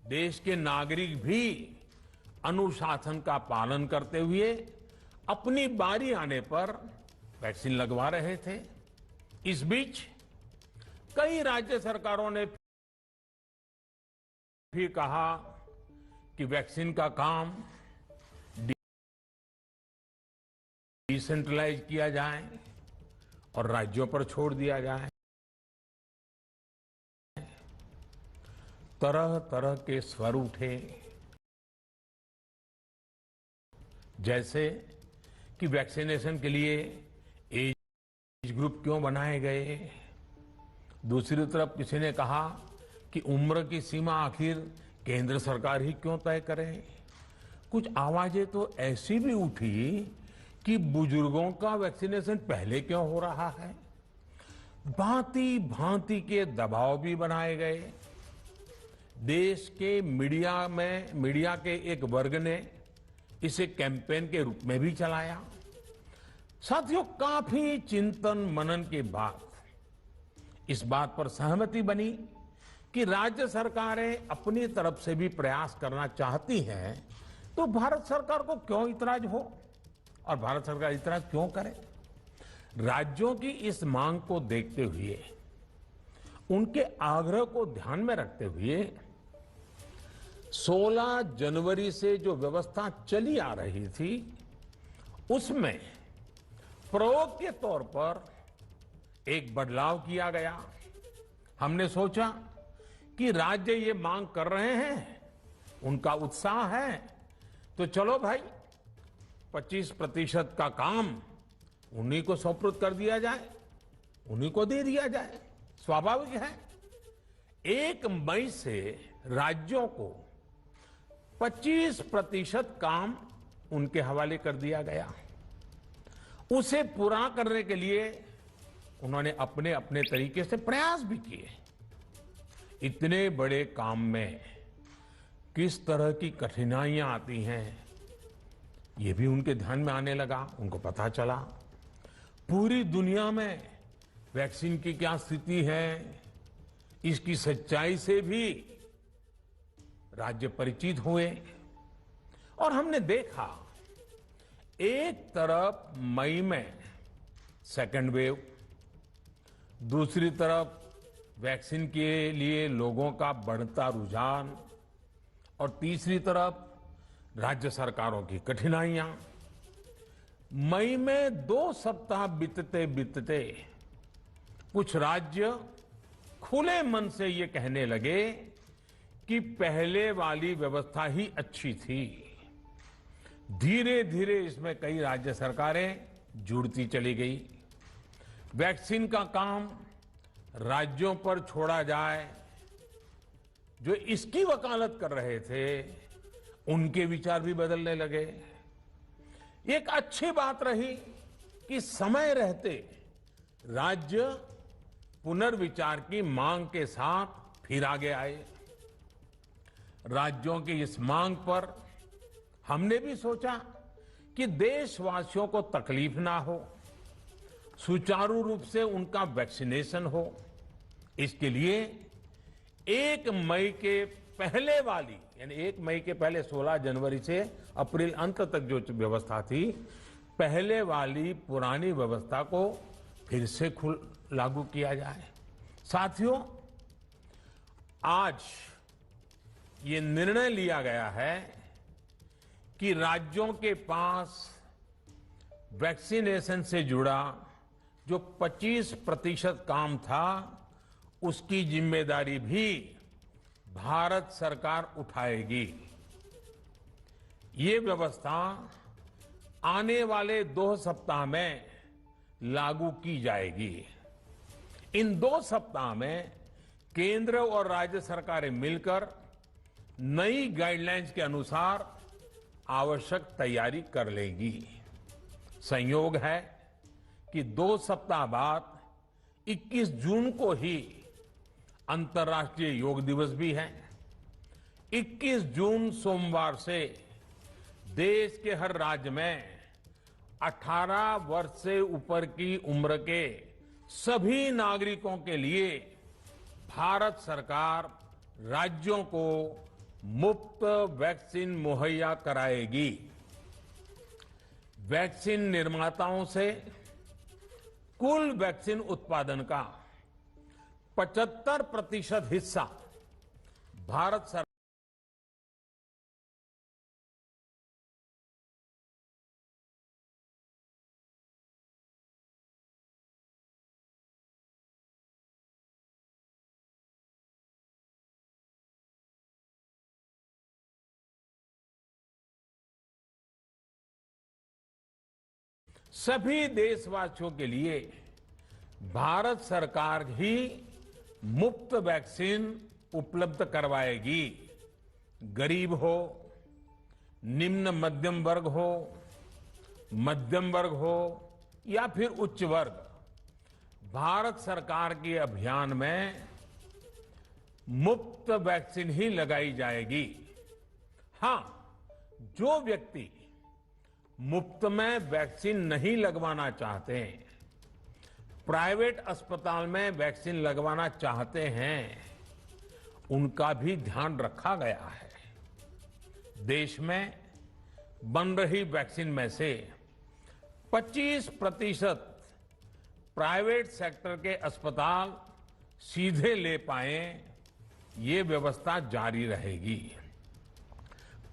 देश के नागरिक भी अनुशासन का पालन करते हुए अपनी बारी आने पर वैक्सीन लगवा रहे थे। इस बीच कई राज्य सरकारों ने भी कहा कि वैक्सीन का काम डिसेंट्रलाइज किया जाए और राज्यों पर छोड़ दिया जाए। तरह तरह के स्वर उठे, जैसे कि वैक्सीनेशन के लिए एज ग्रुप क्यों बनाए गए। दूसरी तरफ किसी ने कहा कि उम्र की सीमा आखिर केंद्र सरकार ही क्यों तय करे। कुछ आवाजें तो ऐसी भी उठी कि बुजुर्गों का वैक्सीनेशन पहले क्यों हो रहा है। भांति भांति के दबाव भी बनाए गए। देश के मीडिया के एक वर्ग ने इसे कैंपेन के रूप में भी चलाया। साथियों, काफी चिंतन मनन के बाद इस बात पर सहमति बनी कि राज्य सरकारें अपनी तरफ से भी प्रयास करना चाहती हैं, तो भारत सरकार को क्यों इतराज हो और भारत सरकार इतराज क्यों करे। राज्यों की इस मांग को देखते हुए, उनके आग्रह को ध्यान में रखते हुए 16 जनवरी से जो व्यवस्था चली आ रही थी, उसमें प्रयोग के तौर पर एक बदलाव किया गया। हमने सोचा कि राज्य ये मांग कर रहे हैं, उनका उत्साह है, तो चलो भाई 25% का काम उन्हीं को सुपुर्द कर दिया जाए, उन्हीं को दे दिया जाए। स्वाभाविक है 1 मई से राज्यों को 25% काम उनके हवाले कर दिया गया। उसे पूरा करने के लिए उन्होंने अपने अपने तरीके से प्रयास भी किए। इतने बड़े काम में किस तरह की कठिनाइयां आती हैं, ये भी उनके ध्यान में आने लगा। उनको पता चला पूरी दुनिया में वैक्सीन की क्या स्थिति है, इसकी सच्चाई से भी राज्य परिचित हुए। और हमने देखा, एक तरफ मई में सेकेंड वेव, दूसरी तरफ वैक्सीन के लिए लोगों का बढ़ता रुझान, और तीसरी तरफ राज्य सरकारों की कठिनाइयां। मई में 2 सप्ताह बीतते बीतते कुछ राज्य खुले मन से ये कहने लगे कि पहले वाली व्यवस्था ही अच्छी थी। धीरे धीरे इसमें कई राज्य सरकारें जुड़ती चली गई। वैक्सीन का काम राज्यों पर छोड़ा जाए, जो इसकी वकालत कर रहे थे, उनके विचार भी बदलने लगे। एक अच्छी बात रही कि समय रहते राज्य पुनर्विचार की मांग के साथ फिर आगे आए। राज्यों की इस मांग पर हमने भी सोचा कि देशवासियों को तकलीफ ना हो, सुचारू रूप से उनका वैक्सीनेशन हो। इसके लिए 1 मई के पहले वाली, यानी 1 मई के पहले 16 जनवरी से अप्रैल अंत तक जो व्यवस्था थी, पहले वाली पुरानी व्यवस्था को फिर से लागू किया जाए। साथियों, आज ये निर्णय लिया गया है कि राज्यों के पास वैक्सीनेशन से जुड़ा जो 25% काम था, उसकी जिम्मेदारी भी भारत सरकार उठाएगी। ये व्यवस्था आने वाले 2 सप्ताह में लागू की जाएगी। इन 2 सप्ताह में केंद्र और राज्य सरकारें मिलकर नई गाइडलाइंस के अनुसार आवश्यक तैयारी कर लेंगी। संयोग है कि 2 सप्ताह बाद 21 जून को ही अंतर्राष्ट्रीय योग दिवस भी है। 21 जून सोमवार से देश के हर राज्य में 18 वर्ष से ऊपर की उम्र के सभी नागरिकों के लिए भारत सरकार राज्यों को मुफ्त वैक्सीन मुहैया कराएगी। वैक्सीन निर्माताओं से कुल वैक्सीन उत्पादन का 75% हिस्सा भारत सरकार सभी देशवासियों के लिए भारत सरकार ही मुफ्त वैक्सीन उपलब्ध करवाएगी। गरीब हो, निम्न मध्यम वर्ग हो या फिर उच्च वर्ग, भारत सरकार के अभियान में मुफ्त वैक्सीन ही लगाई जाएगी। हां, जो व्यक्ति मुफ्त में वैक्सीन नहीं लगवाना चाहते, प्राइवेट अस्पताल में वैक्सीन लगवाना चाहते हैं, उनका भी ध्यान रखा गया है। देश में बन रही वैक्सीन में से 25% प्राइवेट सेक्टर के अस्पताल सीधे ले पाए, ये व्यवस्था जारी रहेगी।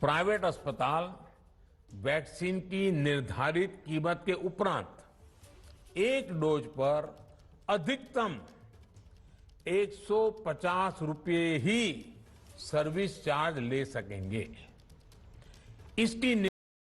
प्राइवेट अस्पताल वैक्सीन की निर्धारित कीमत के उपरांत एक डोज पर अधिकतम 150 रुपये ही सर्विस चार्ज ले सकेंगे। इसकी